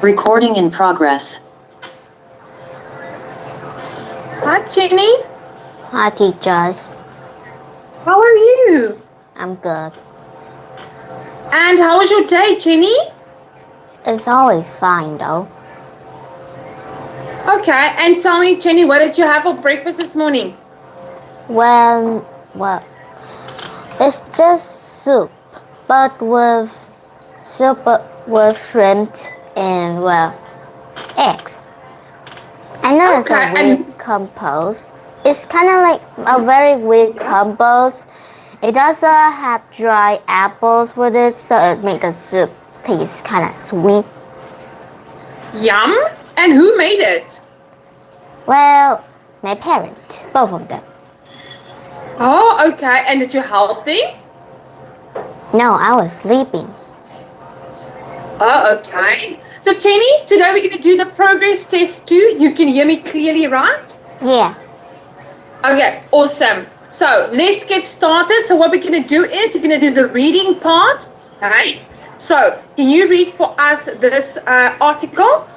Recording in progress. Hi, Jenny. Hi, teachers. How are you? I'm good. And how was your day, Jenny? It's always fine, though. Okay, and tell me, Jenny, what did you have for breakfast this morning? Well, it's just but soup with shrimp and, eggs. I know it's a weird combo. It's kind of like a very weird combo. It also have dry apples with it, so it makes the soup taste kind of sweet. Yum! And who made it? Well, my parents, both of them. Oh, okay. And did you help them? No, I was sleeping. Oh, okay. So, Jenny, today we're going to do the progress test too. You can hear me clearly, right? Yeah. Okay, awesome. So, let's get started. So, what we're going to do is you're going to do the reading part. Okay. So, can you read for us this article?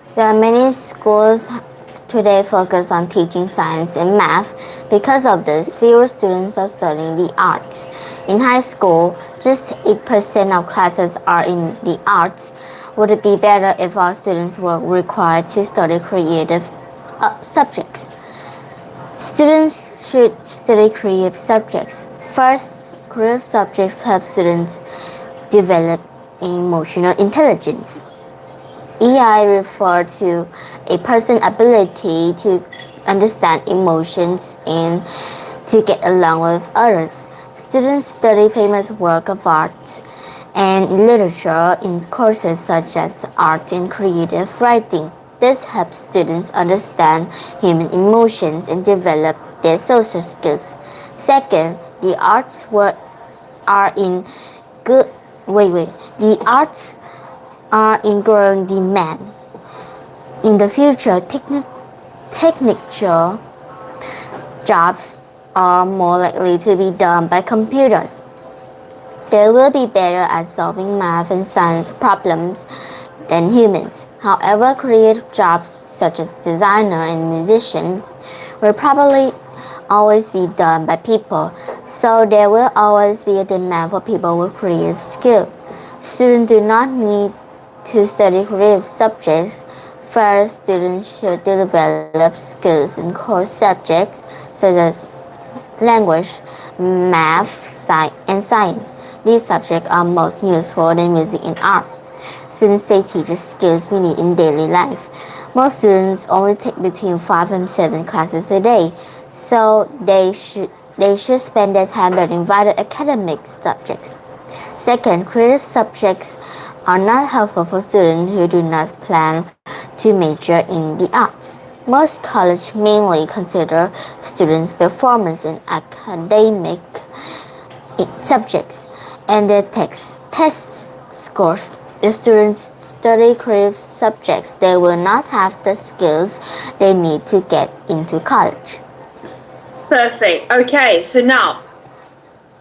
So many schools today focus on teaching science and math. Because of this, fewer students are studying the arts. In high school, just 8% of classes are in the arts. Would it be better if all students were required to study creative subjects? Students should study creative subjects. First, creative subjects help students develop emotional intelligence. EI refer to a person's ability to understand emotions and to get along with others. Students study famous works of art and literature in courses such as art and creative writing. This helps students understand human emotions and develop their social skills. Second, the arts are in growing demand. In the future, technical jobs are more likely to be done by computers. They will be better at solving math and science problems than humans. However, creative jobs such as designer and musician will probably always be done by people, so there will always be a demand for people with creative skill. Students do not need to study creative subjects. First, students should develop skills in core subjects such as language, math, and science. These subjects are most useful in music and art, since they teach us skills we need in daily life. Most students only take between 5 and 7 classes a day, so they should spend their time learning vital academic subjects. Second, creative subjects are not helpful for students who do not plan to major in the arts. Most colleges mainly consider students' performance in academic subjects and their test scores. If students study creative subjects, they will not have the skills they need to get into college. Perfect. Okay, so now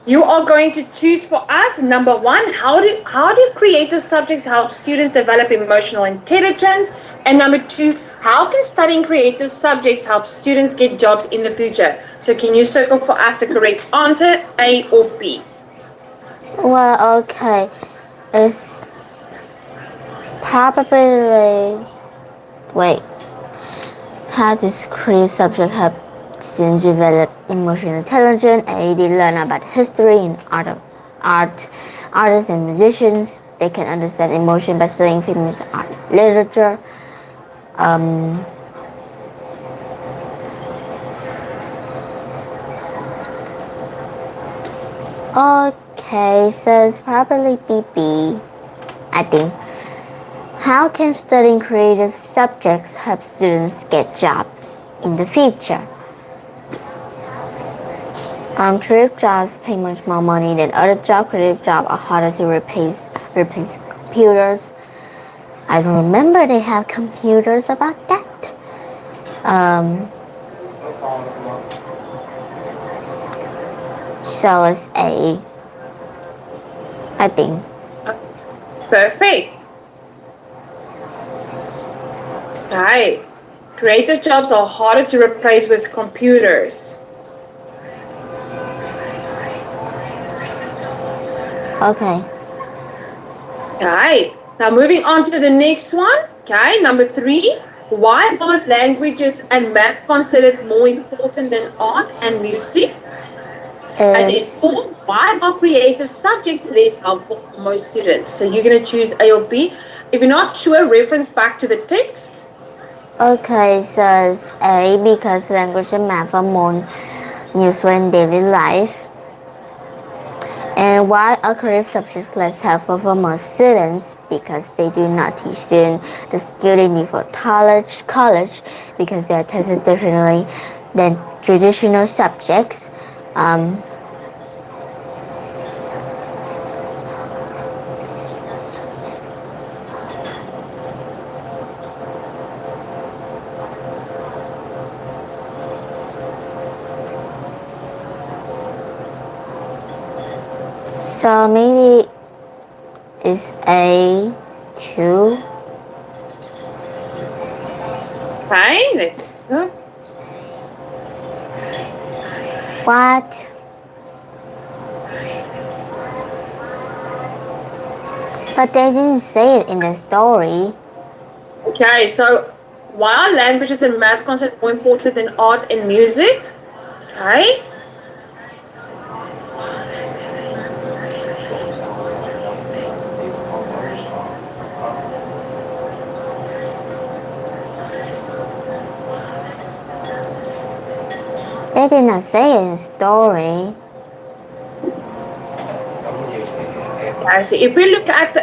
you are going to choose for us number 1, how do creative subjects help students develop emotional intelligence? And number 2, how can studying creative subjects help students get jobs in the future? So can you circle for us the correct answer, A or B? Well, okay. It's probably how does creative subject help students develop emotional intelligence? A, they learn about history and artists and musicians. They can understand emotion by studying famous art literature. Okay, so it's probably BB, I think. How can studying creative subjects help students get jobs in the future? Creative jobs pay much more money than other jobs. Creative jobs are harder to replace computers. I don't remember they have computers about that. So it's A, I think. Perfect. Right. Creative jobs are harder to replace with computers. Okay. Okay. Now moving on to the next one. Okay. Number 3. Why are languages and math considered more important than art and music? And then 4. Why are creative subjects less helpful for most students? So you're going to choose A or B. If you're not sure, reference back to the text. Okay, so it's A because language and math are more useful in daily life. And why are creative subjects less helpful for most students? Because they do not teach students the skill they need for college because they are tested differently than traditional subjects. So maybe it's A2. Okay, let's go. What? But they didn't say it in the story. Okay, so why are languages and math considered more important than art and music? Okay. They did not say it in the story. I see. If we look at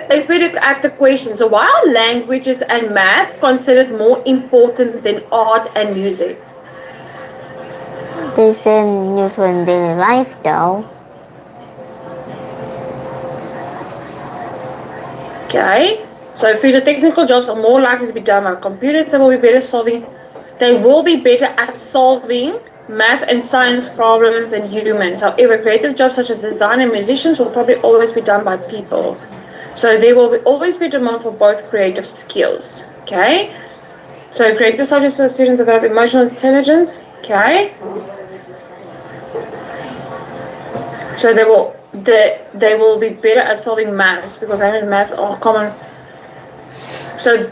the question, so why are languages and math considered more important than art and music? They say useful in daily life though. Okay. So future technical jobs are more likely to be done by computers. They will be better at solving math and science problems than humans. However, creative jobs such as design and musicians will probably always be done by people. So there will always be demand for both creative skills. Okay. So creative subjects for students develop emotional intelligence. Okay. So they will be better at solving maths because I mean math are common. So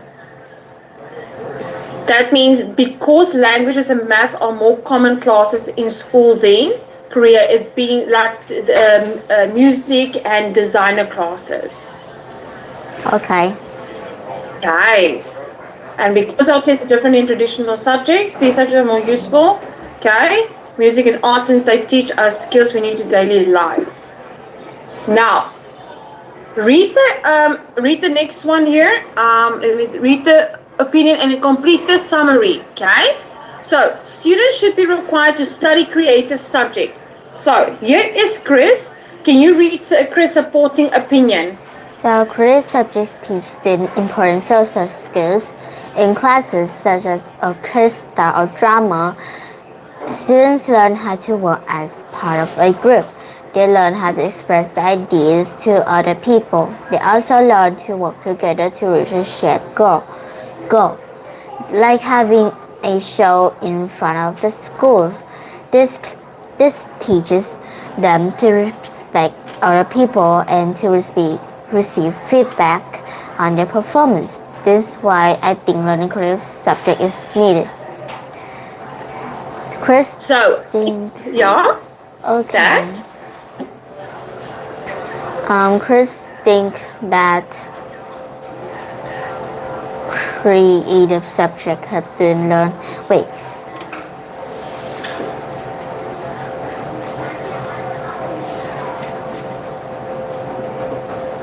that means because languages and math are more common classes in school then, Korea it being like music and designer classes. Okay. Okay. And because I'll test different in traditional subjects, these subjects are more useful. Okay. Music and art since they teach us skills we need to daily life. Now, read the next one here. Let me read the opinion and complete the summary. Okay. So students should be required to study creative subjects. So here is Chris. Can you read Chris' supporting opinion? So creative subjects teach students important social skills. In classes such as orchestra or drama, students learn how to work as part of a group. They learn how to express their ideas to other people. They also learn to work together to reach a shared goal. Like having a show in front of the schools. This teaches them to respect other people and to receive feedback on their performance. This is why I think learning creative subject is needed. Chris, So yeah. Okay. Chris think that creative subject helps students learn. Wait.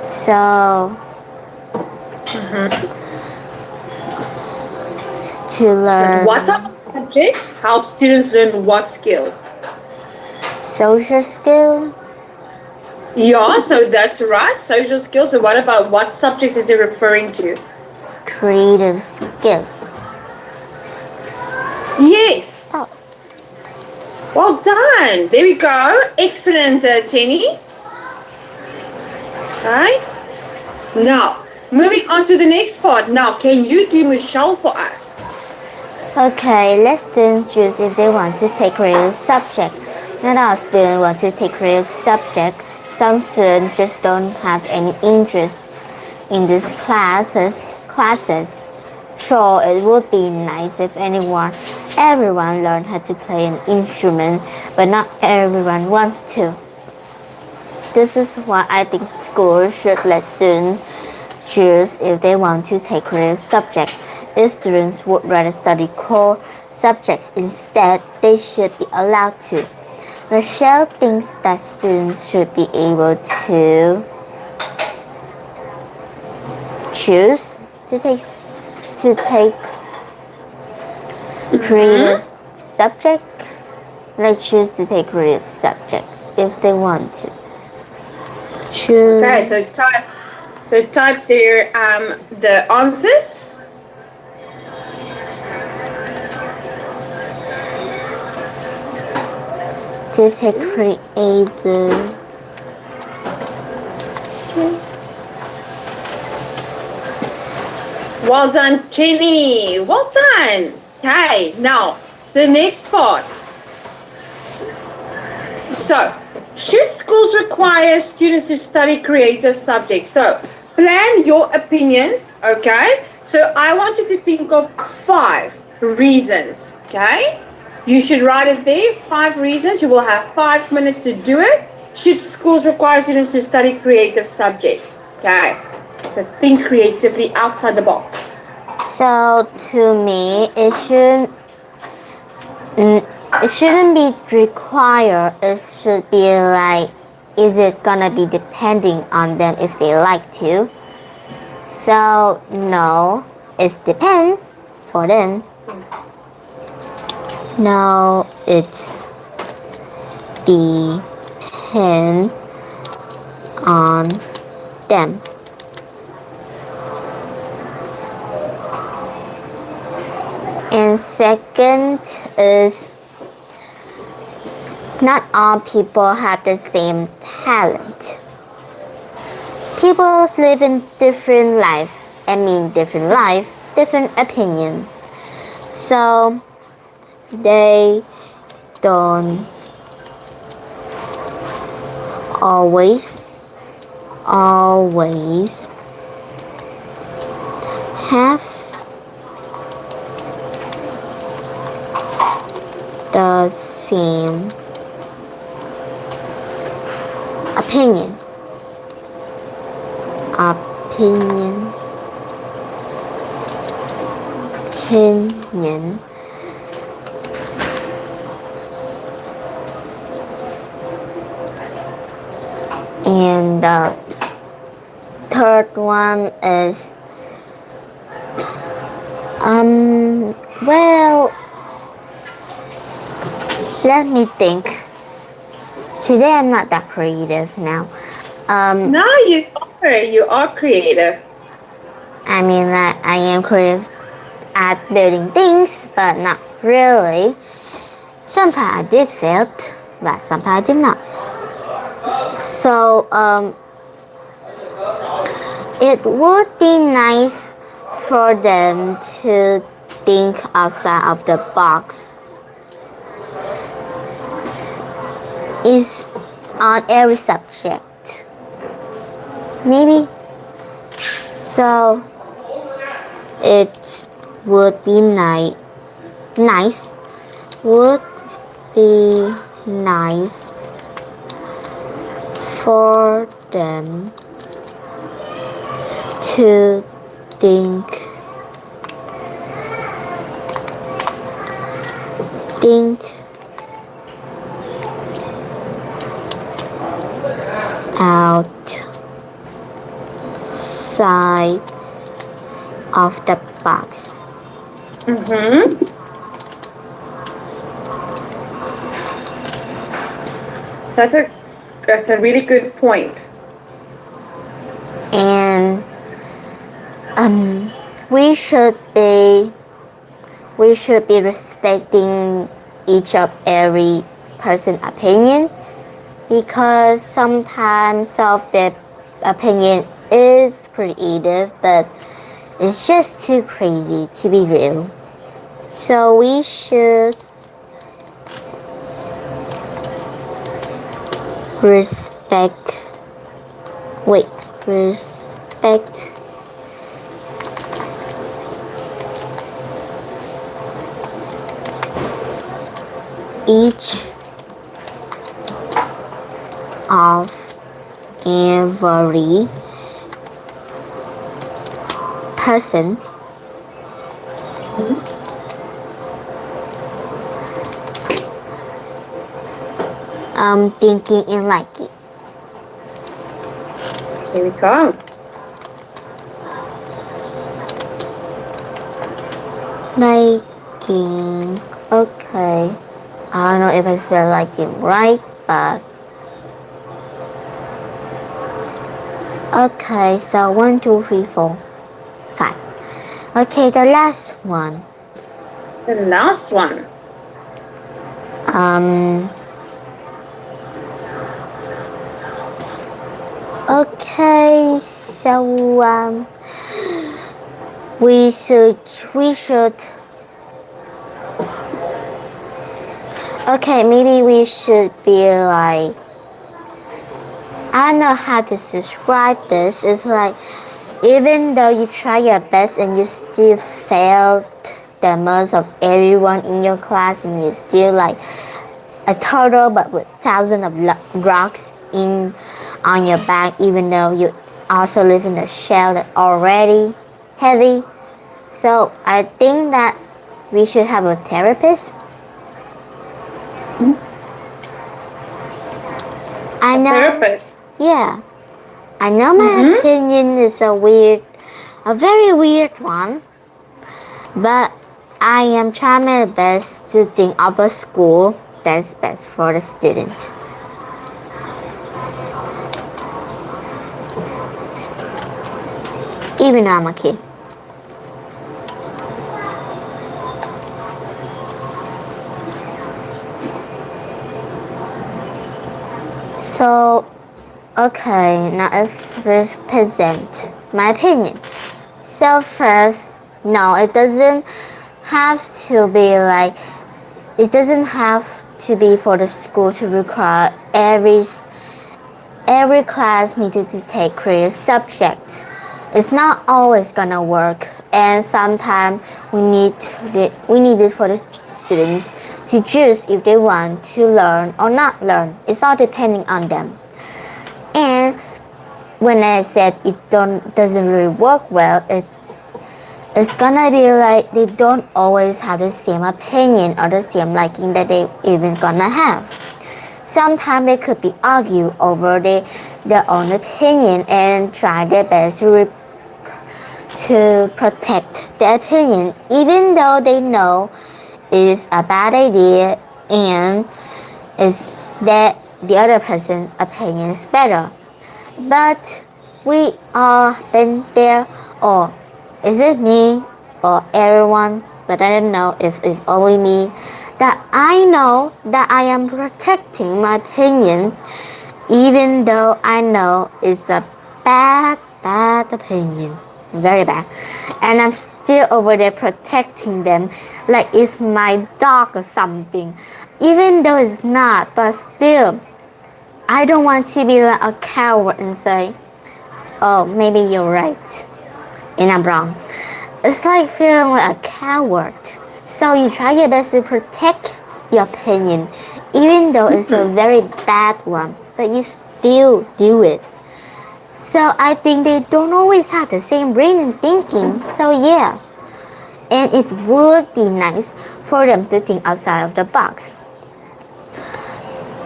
So to learn What type of subjects help students learn what skills? social skill. Yeah, so that's right. Social skills. And what about what subjects is he referring to? Creative skills. Yes. Oh. Well done. There we go. Excellent, Jenny. Okay. Now, Moving on to the next part. Now, can you do Michelle for us? Okay, let students choose if they want to take creative subject. Not all students want to take creative subjects. Some students just don't have any interest in these classes. So it would be nice if everyone learned how to play an instrument, but not everyone wants to. This is why I think schools should let students choose if they want to take creative subjects. If students would rather study core subjects instead, they should be allowed to. Michelle thinks that students should be able to choose to take creative subject. They choose to take creative subjects if they want to. Choose. Okay, so type there the answers. To take creative. Well done, Jenny. Well done. Okay, now the next part. So, should schools require students to study creative subjects? So, plan your opinions, okay? So, I want you to think of 5 reasons, okay? You should write it there, 5 reasons. You will have 5 minutes to do it. Should schools require students to study creative subjects? Okay, so think creatively outside the box. So to me, it shouldn't be required. It should be like, is it gonna be depending on them if they like to? So no, it's depend for them. No, it's depend on them. And second is, not all people have the same talent. People live in different different opinion. So they don't always have the same opinion. And the third one is, well, let me think. Today I'm not that creative now. No, you are creative. I mean that I am creative at building things, but not really. Sometimes I did fail, but sometimes I did not. So it would be nice for them to think outside of the box. Is on every subject, maybe. So it would be nice for them to think outside of the box. That's a really good point. And we should be respecting each of every person's opinion, because sometimes of their opinion is creative, but it's just too crazy to be real. So we should respect each of every person thinking and liking. Here we go. Liking. Okay. I don't know if I said liking right, but okay, so 1, 2, 3, 4, 5. Okay, the last one. The last one. Okay, so we should okay, maybe we should be like, I don't know how to describe this. It's like, even though you try your best and you still failed the most of everyone in your class, and you still like a turtle but with thousands of rocks on your back, even though you also live in a shell that's already heavy. So I think that we should have a therapist. I know. Therapist. Yeah. I know my opinion is a very weird one, but I am trying my best to think of a school that's best for the students. Even though I'm a kid. So, okay, now let's represent my opinion. So first, no, it doesn't have to be like, it doesn't have to be for the school to require every class needed to take creative subjects. It's not always gonna work, and sometimes we need it for the students to choose if they want to learn or not learn. It's all depending on them. And when I said it doesn't really work well, it's gonna be like they don't always have the same opinion or the same liking that they even gonna have. Sometimes they could be argue over their own opinion and try their best to protect their opinion, even though they know it's a bad idea and is that the other person's opinion is better. But we all been there, or is it me or everyone? But I don't know if it's only me, that I know that I am protecting my opinion, even though I know it's a bad opinion, very bad, and I'm still over there protecting them like it's my dog or something, even though it's not. But still, I don't want to be like a coward and say, oh, maybe you're right and I'm wrong. It's like feeling like a coward. So you try your best to protect your opinion, even though it's a very bad one, but you still do it. So I think they don't always have the same brain and thinking. So yeah, and it would be nice for them to think outside of the box.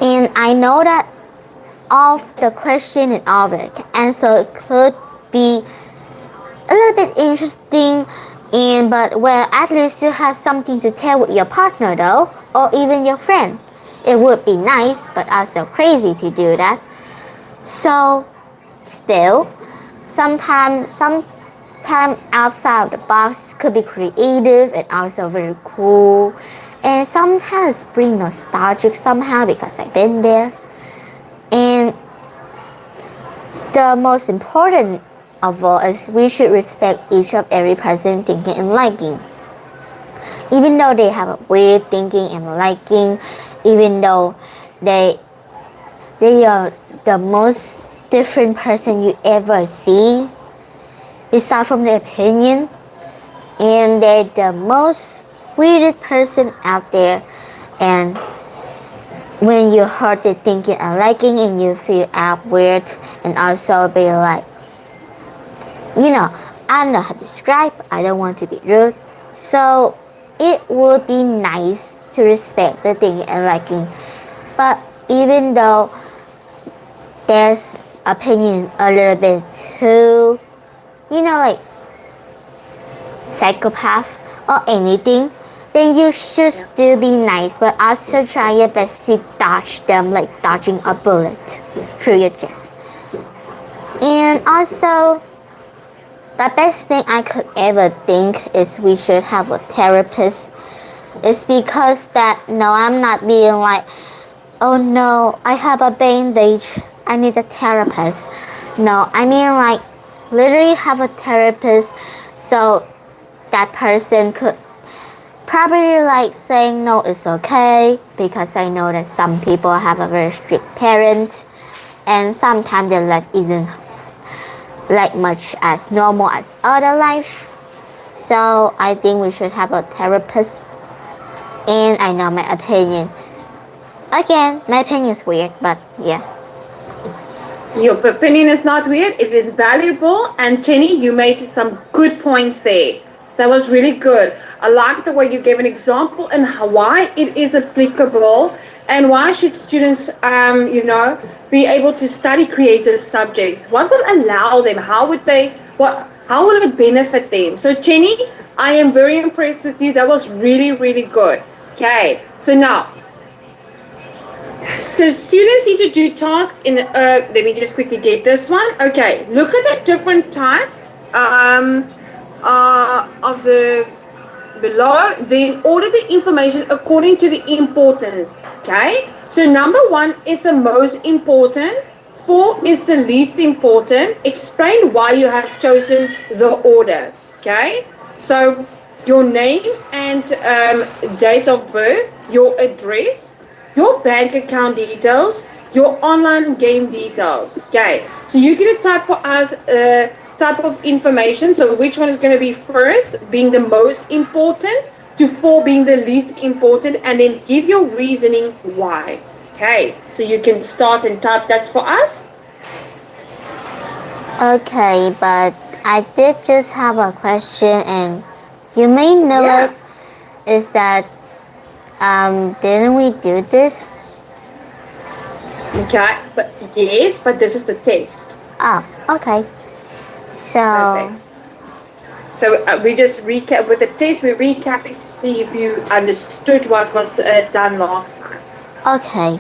And I know that of the question and of the answer could be a little bit interesting, but well, at least you have something to tell with your partner though, or even your friend. It would be nice, but also crazy to do that. So still, sometimes outside of the box could be creative and also very cool, and sometimes bring nostalgic somehow because I've been there. And the most important of all is we should respect each of every person thinking and liking. Even though they have a weird thinking and liking, even though they are the most different person you ever see, aside from their opinion, and they're the most weirdest person out there. And when you heard their thinking and liking, and you feel out weird, and also be like, I don't know how to describe, I don't want to be rude. So it would be nice to respect the thinking and liking. But even though there's opinion a little bit too, like psychopath or anything, then you should still be nice, but also try your best to dodge them like dodging a bullet through your chest. And also, the best thing I could ever think is we should have a therapist. It's because that, no, I'm not being like, oh no, I have a bandage, I need a therapist. No, I mean like literally have a therapist so that person could probably like saying no, it's okay, because I know that some people have a very strict parent, and sometimes their life isn't like much as normal as other life. So I think we should have a therapist. And I know my opinion. Again, my opinion is weird, but yeah. Your opinion is not weird, it is valuable, and Jenny, you made some good points there. That was really good. I like the way you gave an example and why it is applicable, and why should students, be able to study creative subjects. What will allow them? How will it benefit them? So Jenny, I am very impressed with you. That was really, really good. Okay, so now, so students need to do tasks in, let me just quickly get this one. Okay, look at the different types of the below, then order the information according to the importance. Okay, so number 1 is the most important, 4 is the least important. Explain why you have chosen the order. Okay, so your name and date of birth, your address, your bank account details, your online game details. Okay, so you're going to type for us type of information. So which one is going to be first, being the most important, to 4 being the least important, and then give your reasoning why. Okay, so you can start and type that for us. Okay, but I did just have a question, and you may know it. Is that didn't we do this? Okay, but yes, but this is the test. Oh, okay. So, okay. So we just recap with the test. We're recapping to see if you understood what was done last time. Okay.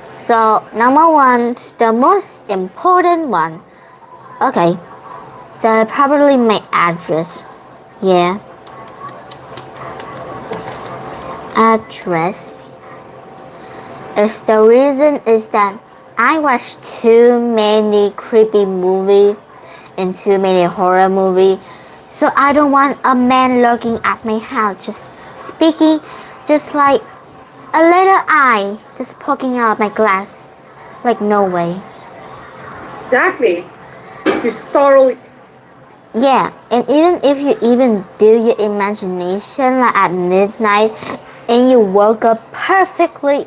So number 1, the most important one. Okay. So probably my address. Yeah. Address. Is the reason is that I watched too many creepy movies and too many horror movies, so I don't want a man lurking at my house just speaking, just like a little eye just poking out my glass. Like, no way. Exactly. Just thoroughly. Yeah, and even if you even do your imagination like at midnight, and you woke up perfectly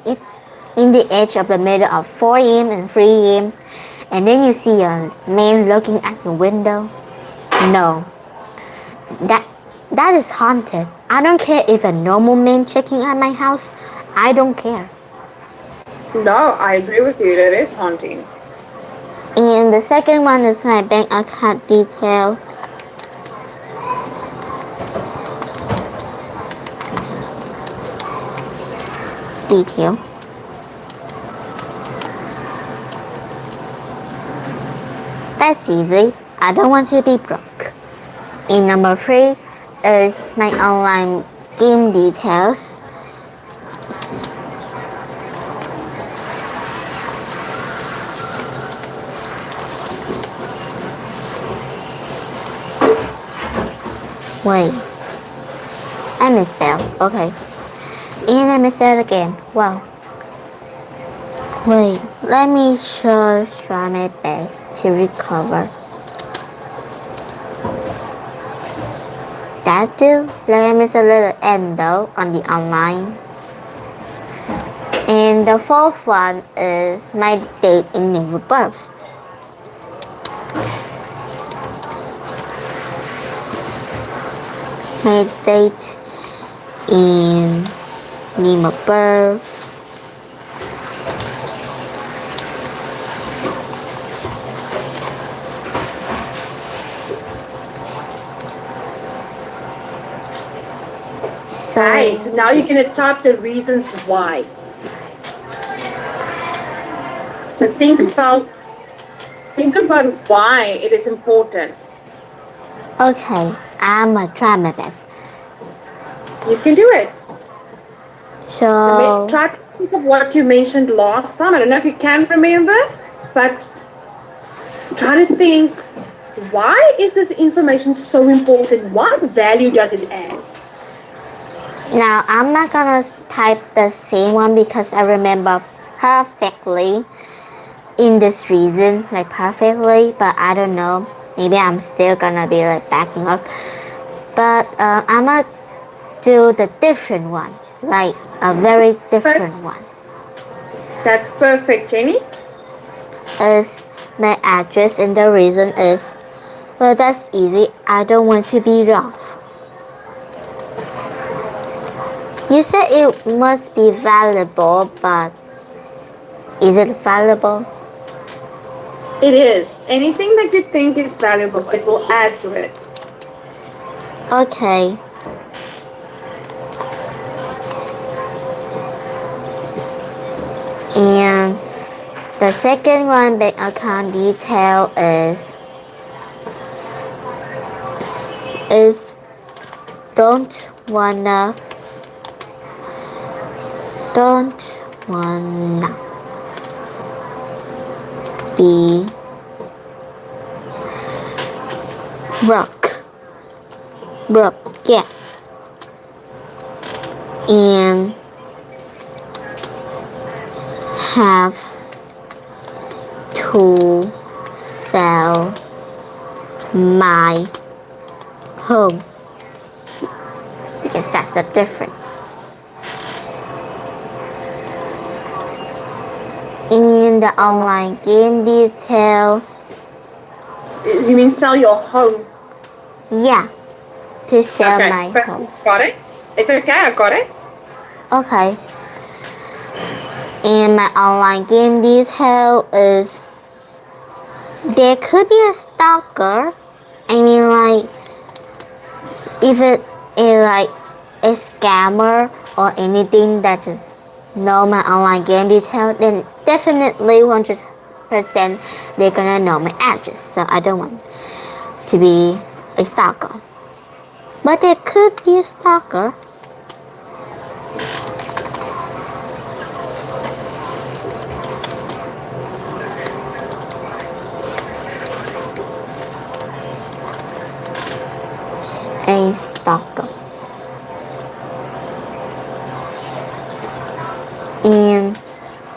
in the edge of the middle of 4 a.m. and 3 a.m., and then you see a man looking at your window, no, that is haunted. I don't care if a normal man checking at my house, I don't care. No, I agree with you, that is haunting. And the second one is my bank account detail. That's easy. I don't want to be broke. And number 3 is my online game details. Wait. I misspelled. Okay. And I misspelled again. Wow. Wait. Let me just try my best to recover. That too. Let me miss a little N though on the online. And the fourth one is my date in name of birth. My date in name of birth. Nice. So now you're going to type the reasons why. So think about why it is important. Okay, I'm gonna try my best. You can do it. So Try to think of what you mentioned last time. I don't know if you can remember, but try to think, why is this information so important? What value does it add? now I'm not gonna type the same one because I remember perfectly in this reason, like perfectly, but I don't know. Maybe I'm still gonna be like backing up. But I'm gonna do the different one, like a very different one. That's perfect, Jenny. Is my address, and the reason is, well, that's easy. I don't want to be rough. You said it must be valuable, but is it valuable? It is. Anything that you think is valuable, it will add to it. Okay. And the second one, bank account detail is don't wanna be broke, yeah. And have to sell my home because that's the difference. In the online game detail, You mean sell your home? yeah, to sell Okay, my home. got it? It's okay, I got it. Okay. And my online game detail is there could be a stalker. I mean, like, if it is like a scammer or anything that just know my online game detail, then definitely 100% they're gonna know my address. So I don't want to be a stalker. But there could be a stalker. A stalker. And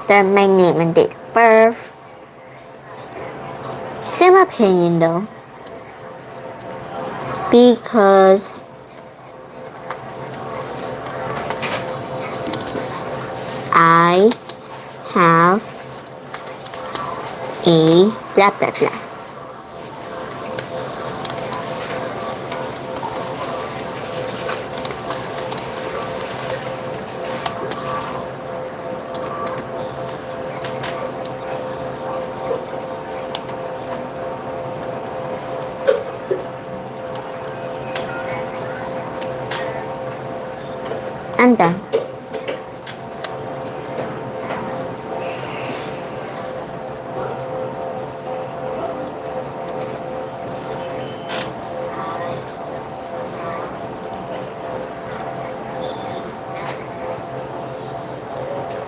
then my name and date of birth. Same opinion though. Because I have a blah blah blah. I'm done.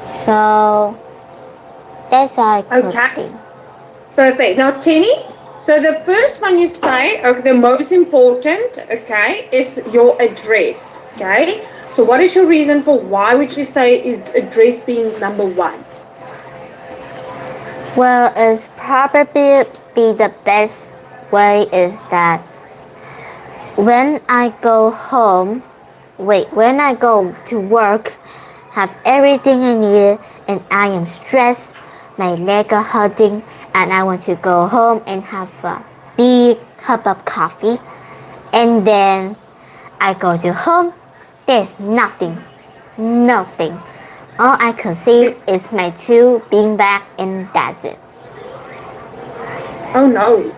So that's all I could Okay. think. Perfect. Now, Jenny, So the first one you say, okay, the most important, okay, is your address, okay? So what is your reason for why would you say address being number one? Well, it's probably be the best way is that when I go to work, have everything I needed and I am stressed, my leg are hurting and I want to go home and have a big cup of coffee and then I go to home, there's nothing. All I can see is my two beanbag and that's it. Oh no.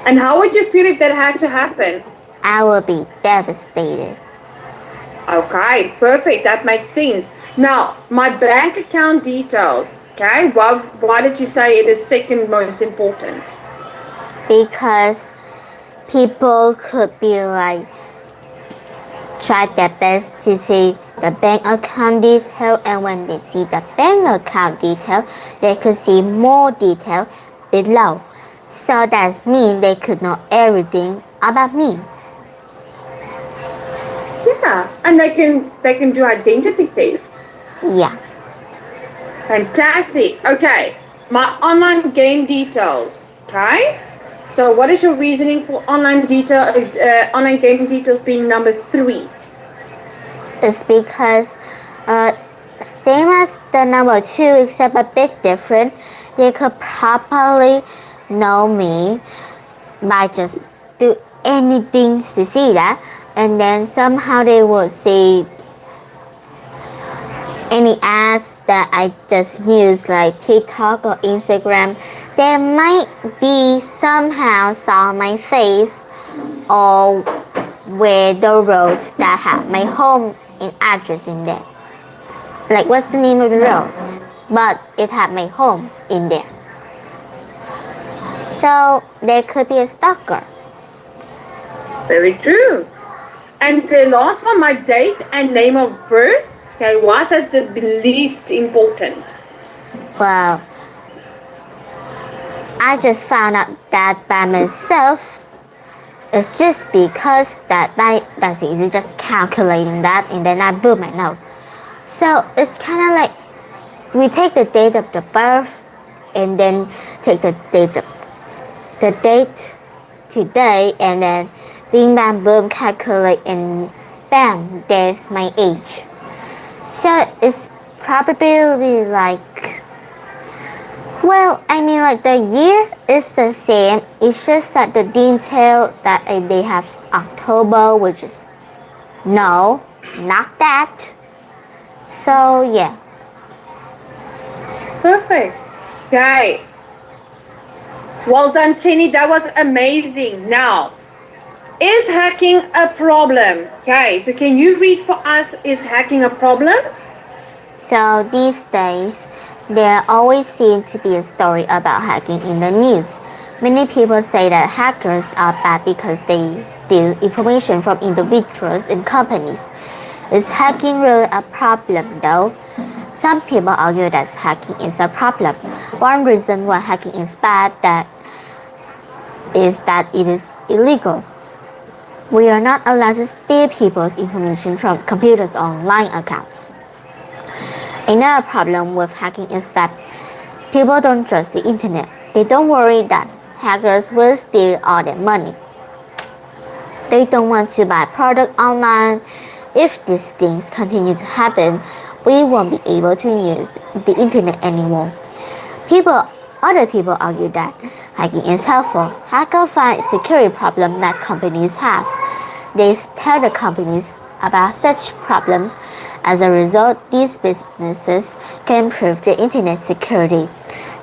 And how would you feel if that had to happen? I will be devastated. Okay, perfect. That makes sense. Now, my bank account details. Okay, why did you say it is second most important? Because people could be like try their best to see the bank account detail, and when they see the bank account detail, they could see more detail below. So that means they could know everything about me. Yeah, and they can do identity theft. Yeah. Fantastic. Okay, my online game details. Okay, so what is your reasoning for online game details being number 3? It's because same as the number 2 except a bit different. They could properly know me by just do anything to see that, and then somehow they will see any ads that I just use like TikTok or Instagram. They might be somehow saw my face or where the roads that have my home and address in there. Like what's the name of the road? But it had my home in there. So there could be a stalker. Very true. And the last one, my date and name of birth. Okay, was that the least important? Well, I just found out that by myself. It's just because that's easy, just calculating that, and then I boom, I know. So it's kind of like we take the date of the birth, and then take the date today, and then bing bam boom calculate, and bam, there's my age. So it's probably like. Well, I mean like the year is the same, it's just that the detail that they have October, which is no, not that. So yeah. Perfect. Okay. Well done, Jenny. That was amazing. Now, is hacking a problem? Okay, so can you read for us, is hacking a problem? So these days, there always seems to be a story about hacking in the news. Many people say that hackers are bad because they steal information from individuals and companies. Is hacking really a problem though? Some people argue that hacking is a problem. One reason why hacking is bad is that it is illegal. We are not allowed to steal people's information from computers or online accounts. Another problem with hacking is that people don't trust the internet. They don't worry that hackers will steal all their money. They don't want to buy product online. If these things continue to happen, we won't be able to use the internet anymore. Other people argue that hacking is helpful. Hackers find security problems that companies have. They tell the companies about such problems. As a result, these businesses can improve their internet security.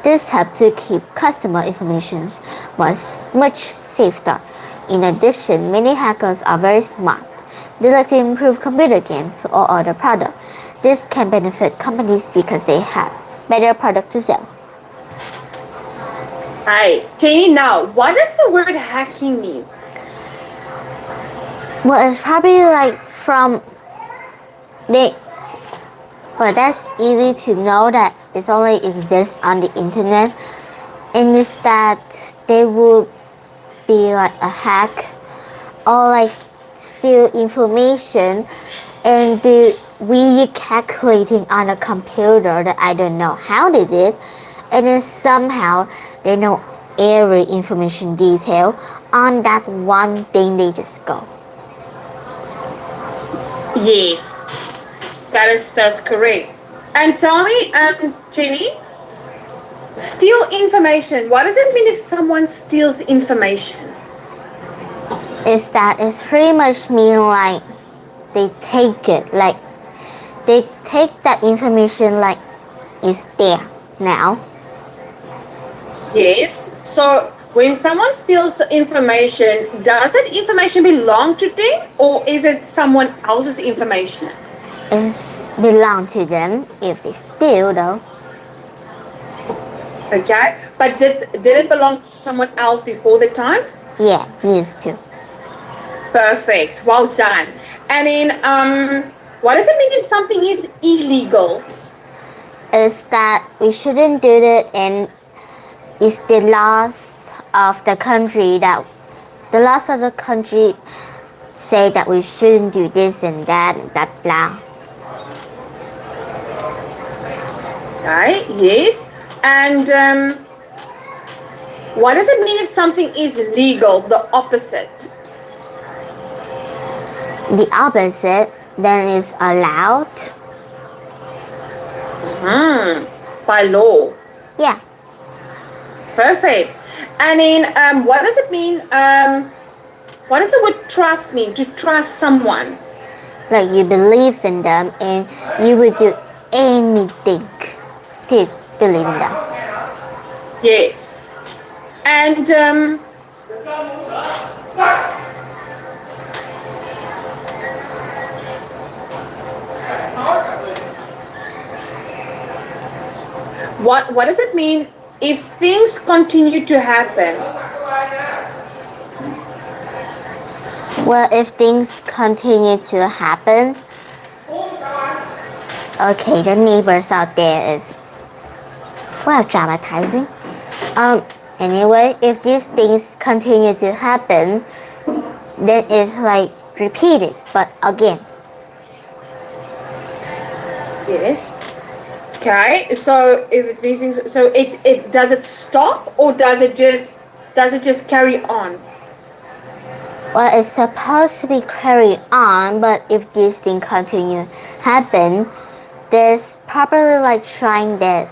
This helps to keep customer information much safer. In addition, many hackers are very smart. They like to improve computer games or other products. This can benefit companies because they have better products to sell. Hi, Jenny, now, what does the word hacking mean? Well, it's probably like but that's easy to know that it only exists on the internet. And is that they would be like a hack or like steal information and do recalculating on a computer that I don't know how they did, and then somehow they know every information detail on that one thing they just got. Yes, that's correct. And tell me, Jenny, steal information. What does it mean if someone steals information? Is that it's pretty much mean like they take it, like they take that information like it's there now. Yes. So when someone steals information, does that information belong to them or is it someone else's information? It's belong to them if they steal though. Okay. But did it belong to someone else before the time? Yeah, used to. Perfect. Well done. And then what does it mean if something is illegal? Is that we shouldn't do it, and it's the laws of the country that the laws of the country say that we shouldn't do this and that and blah blah. Right, yes. And what does it mean if something is legal, the opposite? The opposite then is allowed. By law. Yeah. Perfect. And then what does it mean? What does the word trust mean? To trust someone. Like you believe in them and you would do anything to believe in them. Yes. And what does it mean if things continue to happen? Well, if things continue to happen, okay, the neighbors out there is, well, dramatizing. Anyway, if these things continue to happen, then it's like repeated, but again. Yes. Okay. So if these things, so it does it stop or does it just carry on? Well, it's supposed to be carried on, but if these things continue happen, there's probably like trying that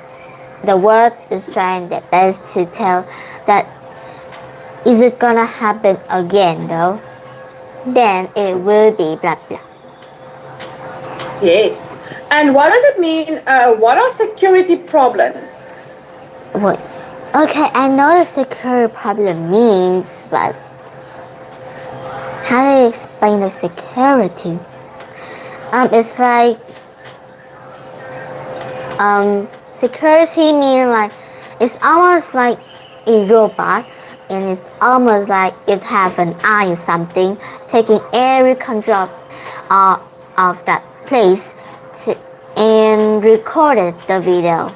the world is trying their best to tell that is it gonna happen again though? Then it will be blah blah. Yes. And what does it mean? What are security problems? What? Okay, I know the security problem means, but how do you explain the security? It's like security means like it's almost like a robot, and it's almost like it have an eye or something taking every control of that place and recorded the video.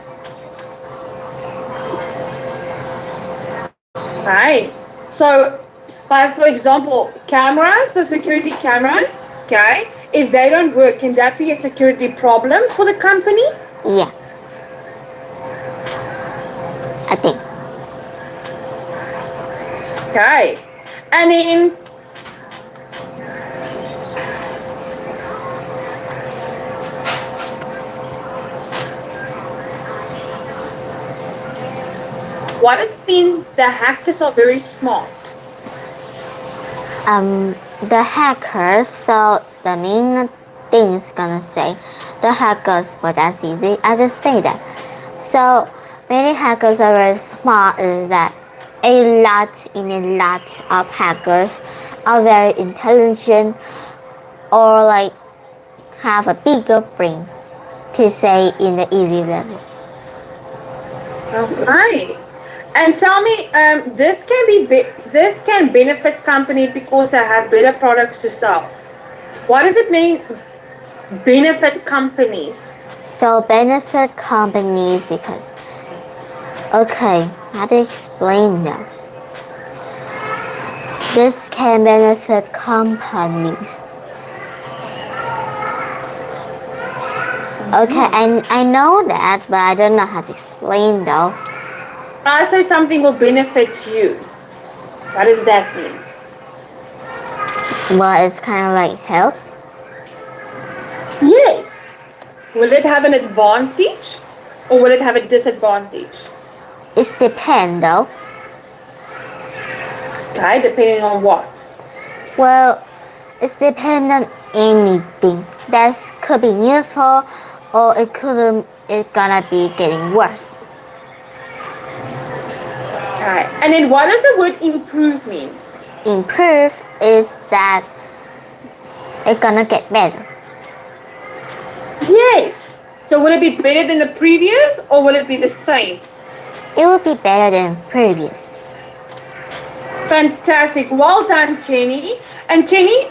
Right. So, for example, cameras, the security cameras, okay, if they don't work, can that be a security problem for the company? Yeah, I think. Okay. And then what does it mean the hackers are very smart? The hackers, so the main thing is gonna say the hackers, but that's easy, I just say that. So many hackers are very smart, is that a lot of hackers are very intelligent or like have a bigger brain, to say in the easy level. Okay. And tell me, this can benefit company because they have better products to sell. What does it mean, benefit companies? So benefit companies because, okay, How to explain now? This can benefit companies. Okay, I know that, but I don't know how to explain though. I say something will benefit you. What does that mean? Well, it's kind of like help. Yes. Will it have an advantage or will it have a disadvantage? It depends though. Okay, depending on what? Well, it's depend on anything. That could be useful, or it's gonna be getting worse. Okay. And then what does the word improve mean? Improve is that it's gonna get better. Yes. So will it be better than the previous or will it be the same? It will be better than previous. Fantastic. Well done, Jenny. And Jenny,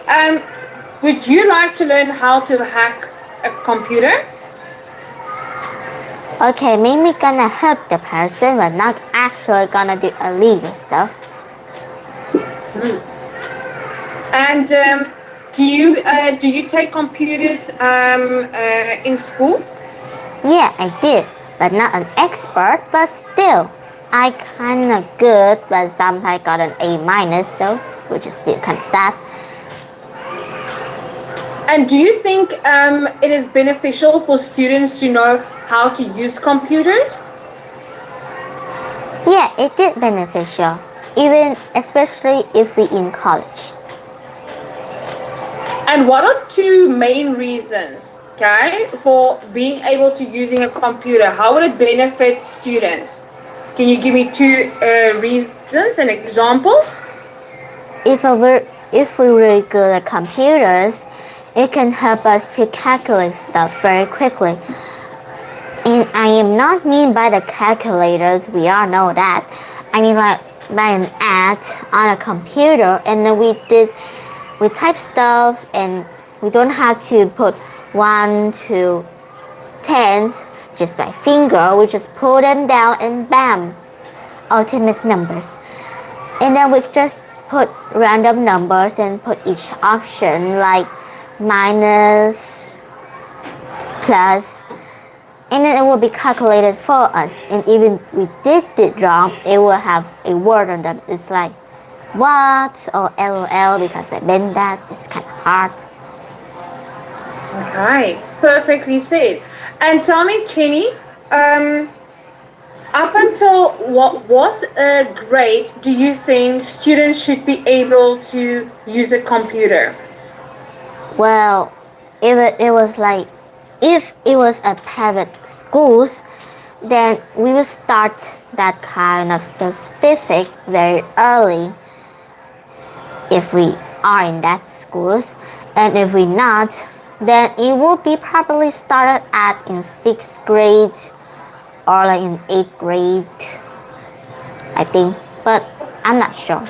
would you like to learn how to hack a computer? Okay, maybe gonna help the person, but not actually gonna do illegal stuff. And do you take computers in school? Yeah, I did, but not an expert, but still. I kinda good, but sometimes got an A minus though, which is still kinda sad. And do you think it is beneficial for students to know how to use computers? Yeah, it did beneficial, even especially if we in college. And what are two main reasons, okay, for being able to using a computer? How would it benefit students? Can you give me two reasons and examples? If we're really good at computers, it can help us to calculate stuff very quickly. And I am not mean by the calculators, we all know that. I mean like by an add on a computer, and then we type stuff and we don't have to put 1 to 10 just by finger. We just pull them down and bam, ultimate numbers. And then we just put random numbers and put each option like minus, plus, and then it will be calculated for us. And even if we did it wrong, it will have a word on them. It's like what or LOL, because I meant that. It's kind of hard. Okay, perfectly said. And tell me, Jenny, up until what grade do you think students should be able to use a computer? Well, if it was a private schools, then we will start that kind of specific very early if we are in that schools. And if we're not, then it will be probably started at in 6th grade or like in 8th grade, I think, but I'm not sure.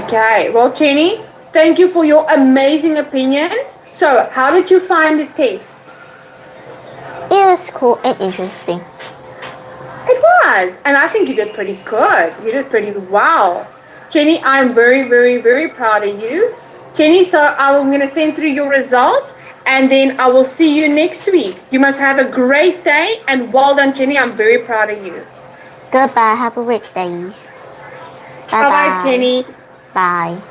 Okay, well, Jenny, thank you for your amazing opinion. So, how did you find the test? It was cool and interesting. It was, and I think you did pretty good. You did pretty well. Jenny, I'm very, very, very proud of you. Jenny, so I'm going to send through your results and then I will see you next week. You must have a great day and well done, Jenny. I'm very proud of you. Goodbye. Have a great day. Bye Bye-bye, Jenny. Bye.